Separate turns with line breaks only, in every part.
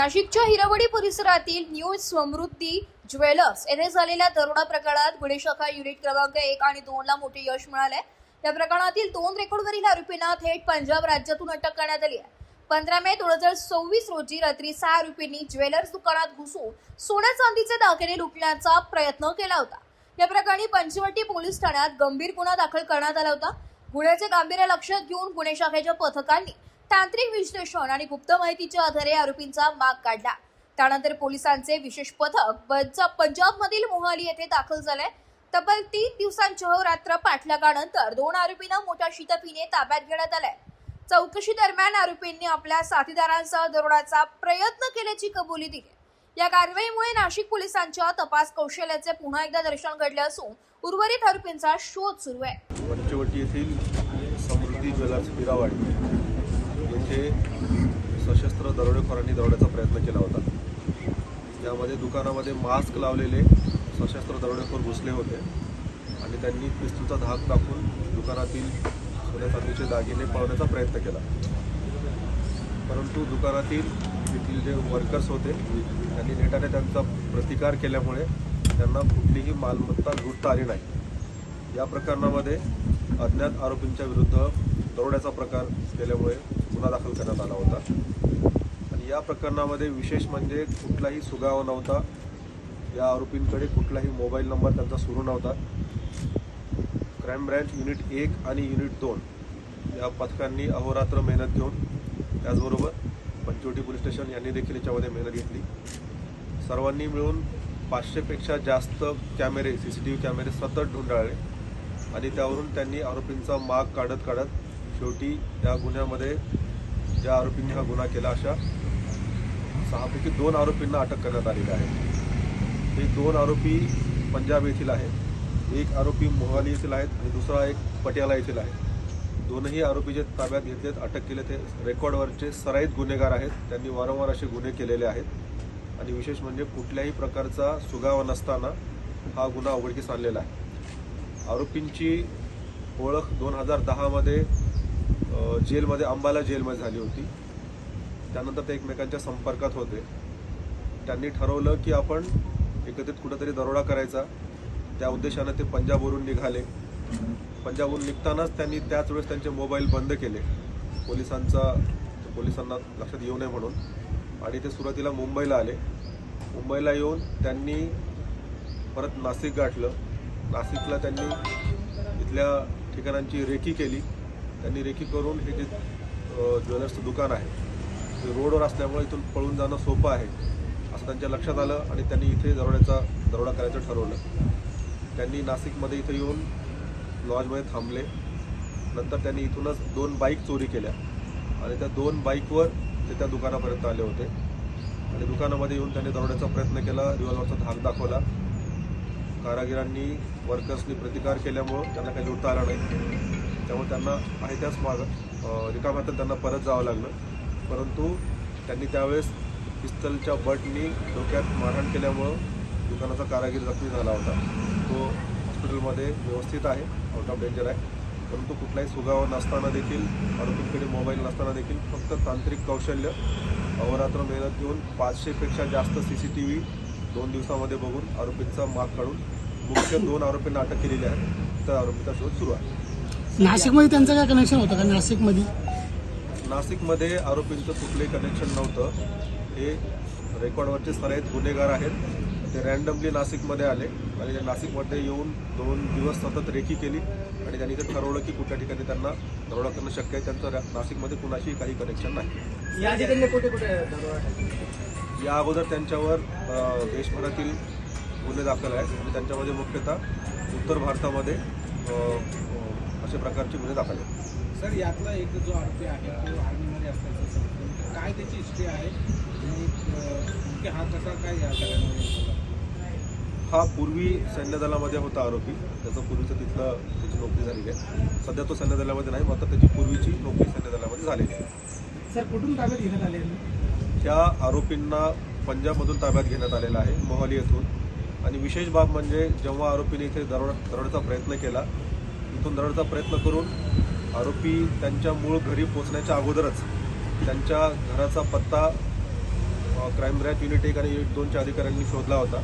नाशिकच्या हिरावडी परिसरातील न्यू समृद्धी ज्वेलर्स येथे झालेल्या दरोडा प्रकरणात गुन्हे शाखा युनिट क्रमांक 1 आणि 2 ला मोठे यश मिळाले। या प्रकरणातील 2 रेकॉर्डवरील आरोपींना थेट पंजाब राज्यातून अटक करण्यात आली आहे। 15 मे 2024 रोजी रात्री 6 आरोपींनी ज्वेलर्स दुकानात घुसून सोन्या चांदीचे दागिने लुटण्याचा प्रयत्न केला होता। या प्रकरणी पंचवटी पोलीस ठाण्यात गंभीर गुन्हा दाखल करण्यात आला होता। गुन्ह्याचे गांभीर्य लक्षात घेऊन गुन्हे शाखेच्या पथकांनी तांत्रिक विश्लेषण आणि गुप्त माहितीच्या आधारे आरोपींचा माग काढला। त्यानंतर पोलिसांचे विशेष पथक पंजाबमधील मोहाली येथे दाखल झाले। तब्बल 3 दिवसांच्या रात्र पाठलागानंतर 2 आरोपींना मोठ्या शिताफीने ताब्यात घेण्यात आले। चौकशी दरम्यान आरोपींनी आपल्या साथीदारांसह दरोड्याचा प्रयत्न केल्याची कबुली दिली। या कारवाईमुळे नाशिक पोलिसांच्या तपास कौशल्याचे पुन्हा एकदा दर्शन घडले असून उर्वरित आरोपींचा शोध सुरू आहे।
पंचवटी येथील समृद्धी ज्वेलर्स हिरावाडी येथे सशस्त्र दरोडेखोरांनी दरोड्याचा प्रयत्न केला होता। यामध्ये दुकानामध्ये मास्क लावलेले सशस्त्र दरोडेखोर घुसले होते आणि त्यांनी पिस्तूलचा धाक टाकून दुकानातील सोन्या चांदीचे दागिने पळवण्याचा प्रयत्न केला। परंतु दुकानातील येथील जे वर्कर्स होते त्यांनी नेटाने त्यांचा प्रतिकार केल्यामुळे त्यांना कुठलीही मालमत्ता लुटता आली नाही। या प्रकरणामध्ये अज्ञात आरोपींच्या विरुद्ध दरोड्याचा प्रकार केल्यामुळे गुन्हा दाखल करण्यात आला होता आणि या प्रकरणामध्ये विशेष म्हणजे कुठलाही सुगावा नव्हता। या आरोपींकडे कुठलाही मोबाईल नंबर त्यांचा सुरू नव्हता। क्राईम ब्रँच युनिट 1 आणि युनिट 2 या पथकांनी अहोरात्र मेहनत घेऊन त्याचबरोबर पंचवटी पोलीस स्टेशन यांनी देखील याच्यामध्ये मेहनत घेतली। सर्वांनी मिळून 500 पेक्षा जास्त कॅमेरे CCTV कॅमेरे सतत ढूंढाळले आणि त्यावरून त्यांनी आरोपींचा माग काढत शेवटी या गुन्ह्यामध्ये ज्या आरोपींनी हा गुन्हा केला अशा 6 पैकी 2 आरोपींना अटक करण्यात आलेली आहे। हे 2 आरोपी पंजाब येथील आहेत, एक आरोपी मोहाली येथील आहेत आणि दुसरा एक पटियाला येथील आहे। दोनही आरोपी जे ताब्यात घेतलेत अटक केले ते रेकॉर्डवरचे सराईत गुन्हेगार आहेत। त्यांनी वारंवार असे गुन्हे केलेले आहेत आणि विशेष म्हणजे कुठल्याही प्रकारचा सुगावा नसताना हा गुन्हा उघडकीस आणलेला आहे। आरोपींची ओळख 2010 मध्ये जेलमध्ये अंबाला जेलमध्ये झाली होती। त्यानंतर ते एकमेकांच्या संपर्कात होते। त्यांनी ठरवलं की आपण एकत्रित कुठेतरी दरोडा करायचा। त्या उद्देशाने ते पंजाबवरून निघाले। पंजाबवरून निघतानाच त्यांनी त्याच वेळेस त्यांचे मोबाईल बंद केले पोलिसांना लक्षात येऊ नये म्हणून आणि ते सुरुवातीला मुंबईला आले। मुंबईला येऊन त्यांनी परत नाशिक गाठलं। नाशिकला त्यांनी इथल्या ठिकाणांची रेकी केली। त्यांनी रेकी करून हे जे ज्वेलर्सचं दुकान आहे ते रोडवर असल्यामुळे इथून पळून जाणं सोपं आहे असं त्यांच्या लक्षात आलं आणि त्यांनी इथे दरोडा करायचं ठरवलं। त्यांनी नाशिकमध्ये इथे येऊन लॉजमध्ये थांबले। नंतर त्यांनी इथूनच 2 बाईक चोरी केल्या आणि त्या 2 बाईकवर ते त्या दुकानापर्यंत आले होते आणि दुकानामध्ये येऊन त्यांनी दरोड्याचा प्रयत्न केला। रिव्हॉल्वरचा धाक दाखवला। कारागिरांनी वर्कर्सनी प्रतिकार केल्यामुळं त्यांना काही लुटता आला नाही। त्यामुळे त्यांना आहे त्याच रिकाम्या हातात त्यांना परत जावं लागलं। परंतु त्यांनी त्यावेळेस पिस्तलच्या बटनी डोक्यात मारहाण केल्यामुळं दुकानाचा कारागीर जखमी झाला होता। तो हॉस्पिटलमध्ये व्यवस्थित आहे, आउट ऑफ डेंजर आहे। परंतु कुठलाही सुगावा नसताना देखील आरोपींकडे मोबाईल नसताना देखील फक्त तांत्रिक कौशल्य अहोरात्र मेहनत घेऊन 500 पेक्षा जास्त CCTV 2 दिवसामध्ये बघून आरोपींचा माग काढून मुख्य 2 आरोपींना अटक केलेली आहे। तर आरोपीचा शोध सुरू आहे।
नाशिकमध्ये त्यांचं काय कनेक्शन होतं का?
नाशिकमध्ये आरोपींचं कुठलंही कनेक्शन नव्हतं। हे रेकॉर्डवरचे सराईत गुन्हेगार आहेत। ते रँडमली नाशिकमध्ये आले आणि त्या नाशिकमध्ये येऊन 2 दिवस सतत रेकी केली आणि त्यांनी ते ठरवलं की कुठल्या ठिकाणी त्यांना दरोडा करणं शक्य आहे। त्यांचं नाशिकमध्ये कुणाशी काही कनेक्शन नाही। या अगोदर त्यांच्यावर देशभरातील गुन्हे दाखल आहेत आणि त्यांच्यामध्ये मुख्यतः उत्तर भारतामध्ये अशा प्रकारचे गुन्हे दाखल आहेत।
सर, यातला एक जो आरोपी आहे तो आर्मीमध्ये असल्याचं समजतं, काय त्याची हिस्ट्री आहे आणि हा कसा काय या सगळ्यांमध्ये?
हा पूर्वी सैन्य दलामध्ये होता आरोपी। त्याचं पूर्वीचं त्याची नोकरी झालेली आहे। सध्या तो सैन्य दलामध्ये नाही, मात्र त्याची पूर्वीची नोकरी सैन्य दलामध्ये झालेली आहे।
सर, कुठून ताब्यात घेण्यात आले?
त्या आरोपींना पंजाबमधून ताब्यात घेण्यात आलेला आहे, मोहाली येथून। आणि विशेष बाब म्हणजे जेव्हा आरोपीने इथे दरोड्याचा प्रयत्न केला, इथून दरोड्याचा प्रयत्न करून आरोपी त्यांच्या मूळ घरी पोहोचण्याच्या अगोदरच त्यांच्या घराचा पत्ता क्राईम ब्रँच युनिट 1 आणि युनिट 2च्या अधिकाऱ्यांनी शोधला होता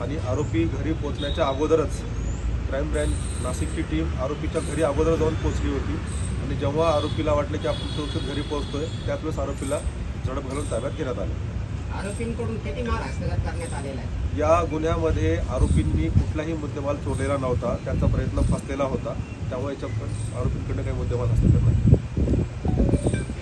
आणि आरोपी घरी पोहोचण्याच्या अगोदरच क्राईम ब्रँच नाशिकची टीम आरोपीच्या घरी अगोदर जाऊन पोहोचली होती आणि जेव्हा आरोपीला वाटलं की आपण सुरक्षित घरी पोहोचतोय त्याच वेळेस आरोपीला झडप घालून ताब्यात घेण्यात आलं.
आरोपींकडून किती माल हस्तगत करण्यात आलेला आहे?
या गुन्ह्यामध्ये आरोपींनी कुठलाही मुद्देमाल चोरलेला नव्हता, त्यांचा प्रयत्न फसलेला होता, त्यामुळे याच्या आरोपींकडनं काही मुद्देमाल हस्तगत नाही.